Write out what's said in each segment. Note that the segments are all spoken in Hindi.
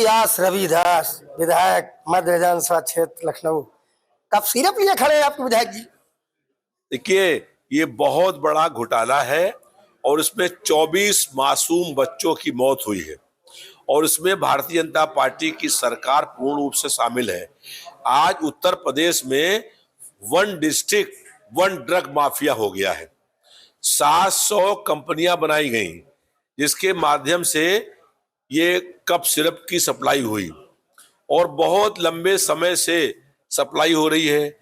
व्यास रविदास, विधायक मध्य विधानसभा क्षेत्र लखनऊ। कब सिर्फ लिए खड़े हैं आपके विधायक जी? देखिए, ये बहुत बड़ा घोटाला है और इसमें 24 मासूम बच्चों की मौत हुई है और इसमें भारतीय जनता पार्टी की सरकार पूर्ण रूप से शामिल है। आज उत्तर प्रदेश में one district one drug mafia हो गया है। 700 कंपनियां बनाई गई जिसके माध्यम से ये कप सिरप की सप्लाई हुई और बहुत लंबे समय से सप्लाई हो रही है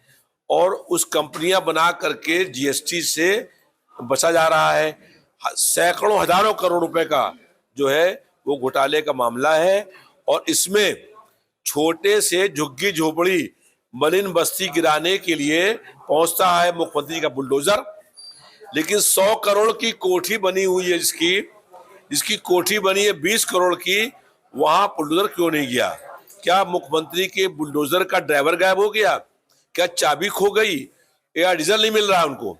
और उस कंपनियां बना करके जीएसटी से बचा जा रहा है। सैकड़ों हजारों करोड़ रुपए का जो है वो घोटाले का मामला है और इसमें छोटे से झुग्गी झोपड़ी मलिन बस्ती गिराने के लिए पहुंचता है मुख्यमंत्री का बुलडोजर। लेकिन 100 करोड़ की कोठी बनी हुई है जिसकी कोठी बनी है 20 करोड़ की, वहां बुलडोजर क्यों नहीं गया? क्या मुख्यमंत्री के बुलडोजर का ड्राइवर गायब हो गया? क्या चाबी खो गई या डीजल नहीं मिल रहा है उनको?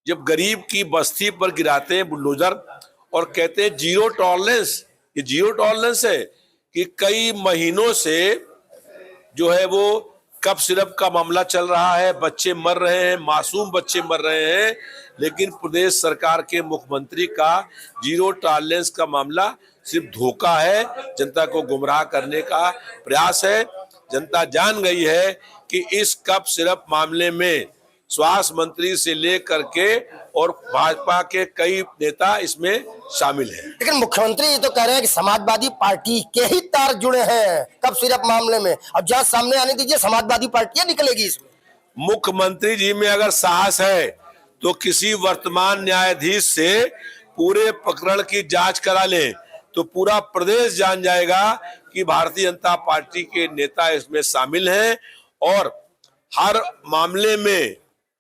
जब गरीब की बस्ती पर गिराते हैं बुलडोजर और कहते हैं जीरो टॉलरेंस, ये जीरो टॉलरेंस है कि कई महीनों से जो है वो कप सिरप का मामला चल रहा है, बच्चे मर रहे हैं, मासूम बच्चे मर रहे हैं, लेकिन प्रदेश सरकार के मुख्यमंत्री का जीरो टॉलरेंस का मामला सिर्फ धोखा है, जनता को गुमराह करने का प्रयास है। जनता जान गई है कि इस कप सिरप मामले में स्वास्थ्य मंत्री से लेकर के और भाजपा के कई नेता इसमें शामिल हैं। लेकिन मुख्यमंत्री तो कह रहे हैं कि समाजवादी पार्टी के ही तार जुड़े हैं कप सिरप मामले में। अब जांच सामने आने दीजिए, समाजवादी पार्टियां निकलेगी इसमें। मुख्यमंत्री जी में अगर साहस है तो किसी वर्तमान न्यायाधीश से पूरे प्रकरण की जांच करा लें तो पूरा प्रदेश जान जाएगा कि भारतीय जनता पार्टी के नेता इसमें शामिल हैं और हर मामले में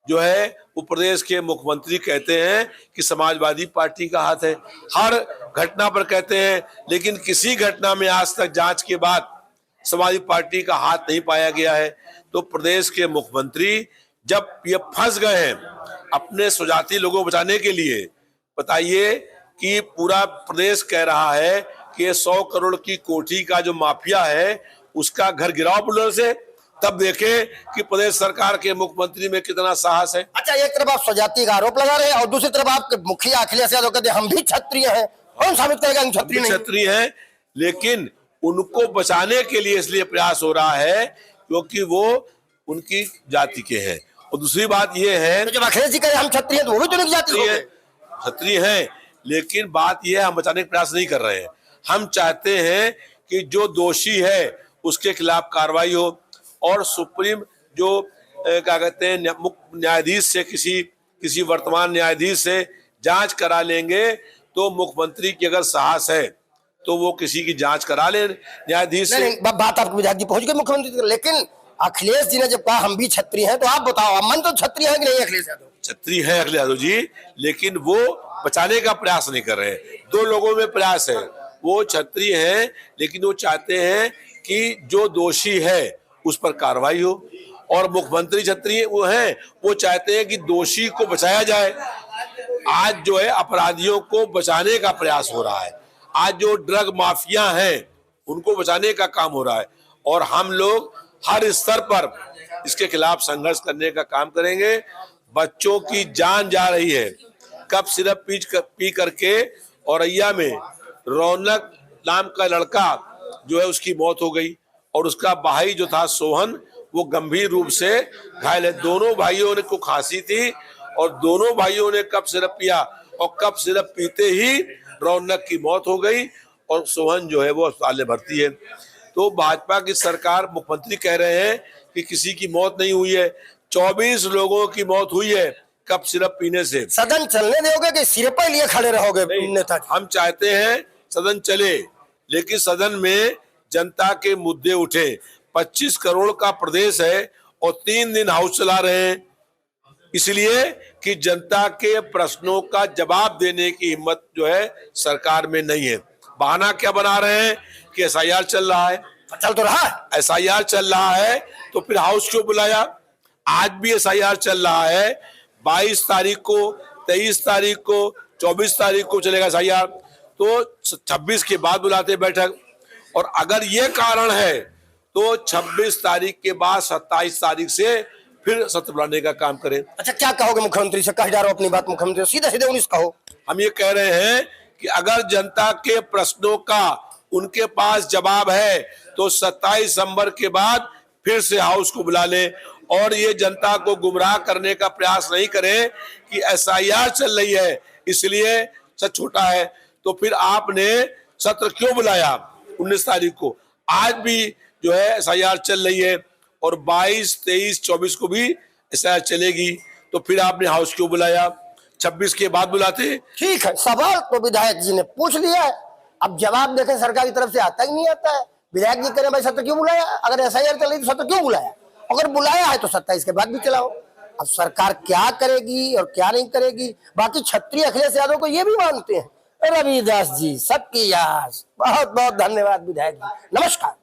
जो है वो प्रदेश के मुख्यमंत्री कहते हैं कि समाजवादी पार्टी का हाथ है, हर घटना पर कहते हैं, लेकिन किसी घटना में आज तक जांच के बाद समाजवादी पार्टी का हाथ नहीं पाया गया है। तो प्रदेश के मुख्यमंत्री जब ये फंस गए हैं अपने स्वजाति लोगों को बचाने के लिए, बताइए कि पूरा प्रदेश कह रहा है कि 100 करोड़ की कोठी का जो माफिया है उसका घर गिराओ बुलडोजर से, तब देखें कि प्रदेश सरकार के मुख्यमंत्री में कितना साहस है। अच्छा, एक तरफ आप स्वजाति का आरोप लगा रहे हैं और दूसरी तरफ आप मुखिया अखिलेश यादव कहते हैं हम भी क्षत्रिय हैं। कौन साबित करेगा हम क्षत्रिय नहीं? क्षत्रिय हैं, लेकिन उनको बचाने के लिए इसलिए प्रयास हो रहा है क्योंकि वो उनकी जाति के हैं। और दूसरी बात ये है तो जब अखिलेश जी कह रहे हैं हम क्षत्रिय हैं तो वो भी तो उनकी जाति के हैं। क्षत्रिय हैं, लेकिन बात यह है हम बचाने का प्रयास नहीं कर रहे हैं। हम चाहते हैं कि जो दोषी है उसके खिलाफ कार्रवाई हो और सुप्रीम जो क्या कहते हैं मुख्य न्यायाधीश से किसी वर्तमान न्यायाधीश से जांच करा लेंगे तो मुख्यमंत्री की अगर साहस है तो वो किसी की जांच करा ले न्यायाधीश से। नहीं, बात आपके विधायक जी पहुंच गई मुख्यमंत्री तक, लेकिन अखिलेश जी ने जब कहा हम भी क्षत्रिय हैं तो आप बताओ, मन तो क्षत्रिय है कि नहीं अखिलेश यादव? क्षत्रिय है अखिलेश यादव जी, लेकिन वो बचाने का प्रयास नहीं कर रहे। दो लोगों में प्रयास है, वो क्षत्रिय हैं लेकिन वो चाहते हैं कि जो दोषी है उस पर कार्रवाई हो और मुख्यमंत्री क्षत्रिय वो हैं, वो चाहते हैं कि दोषी को बचाया जाए। आज जो है अपराधियों को बचाने का प्रयास हो रहा है, आज जो ड्रग माफिया हैं उनको बचाने का काम हो रहा है और हम लोग हर स्तर पर इसके खिलाफ संघर्ष करने का काम करेंगे। बच्चों की जान जा रही है, कप सिरप पी करके औरैया में रौनक नाम का लड़का जो है उसकी मौत हो गई और उसका भाई जो था सोहन वो गंभीर रूप से घायल है। दोनों भाइयों ने को खांसी थी और दोनों भाइयों ने कप सिरप पिया और कप सिरप पीते ही रौनक की मौत हो गई और सोहन जो है वो अस्पताल में भर्ती है। तो भाजपा की सरकार, मुख्यमंत्री कह रहे हैं कि किसी की मौत नहीं हुई है, 24 लोगों की मौत हुई है कप सिरप पीने से। सदन चलने दोगे कि सिरप लिए खड़े रहोगे नेता? हम चाहते हैं सदन चले, लेकिन सदन में जनता के मुद्दे उठे। 25 करोड़ का प्रदेश है और 3 दिन हाउस चला रहे हैं इसलिए कि जनता के प्रश्नों का जवाब देने की हिम्मत जो है सरकार में नहीं है। बहाना क्या बना रहे हैं कि एसआईआर चल रहा है। चल तो रहा है, एसआईआर चल रहा है तो फिर हाउस क्यों बुलाया? आज भी एसआईआर चल रहा है, 22 तारीख को, 23 तारीख को, 24 तारीख को चलेगा एसआईआर, तो 26 के बाद बुलाते बैठक और अगर ये कारण है तो 26 तारीख के बाद 27 तारीख से फिर सत्र बुलाने का काम करें। अच्छा, क्या कहोगे मुख्यमंत्री से? कह जा रहा हूं अपनी बात मुख्यमंत्री से, सीधे सीधे उन्नीस कहो। हम ये कह रहे हैं कि अगर जनता के प्रश्नों का उनके पास जवाब है तो 27 दिसंबर के बाद फिर से हाउस को बुला ले, और ये जनता को गुमराह करने का प्रयास नहीं करे कि एसआईआर चल रही है इसलिए सच छोटा है। तो फिर आपने सत्र क्यों बुलाया 19 तारीख को? आज भी जो है एसआईआर चल रही है और 22, 23, 24 को भी एसआईआर चलेगी, तो फिर आपने हाउस क्यों बुलाया? 26 के बाद बुलाते। ठीक है, सवाल तो विधायक जी ने पूछ लिया है, अब जवाब देखें सरकार की तरफ से आता ही नहीं आता है। विधायक जी करें भाई सत्र क्यों बुलाया? अगर एसआईआर चल रही तो सत्र क्यों बुलाया? अगर बुलाया है तो 27 के बाद भी चलाओ। अब सरकार क्या करेगी और क्या नहीं करेगी, बाकी क्षत्रिय अखिलेश यादव को ये भी मानते हैं। रविदास जी, सबकी याद। बहुत बहुत धन्यवाद विधायक जी, नमस्कार।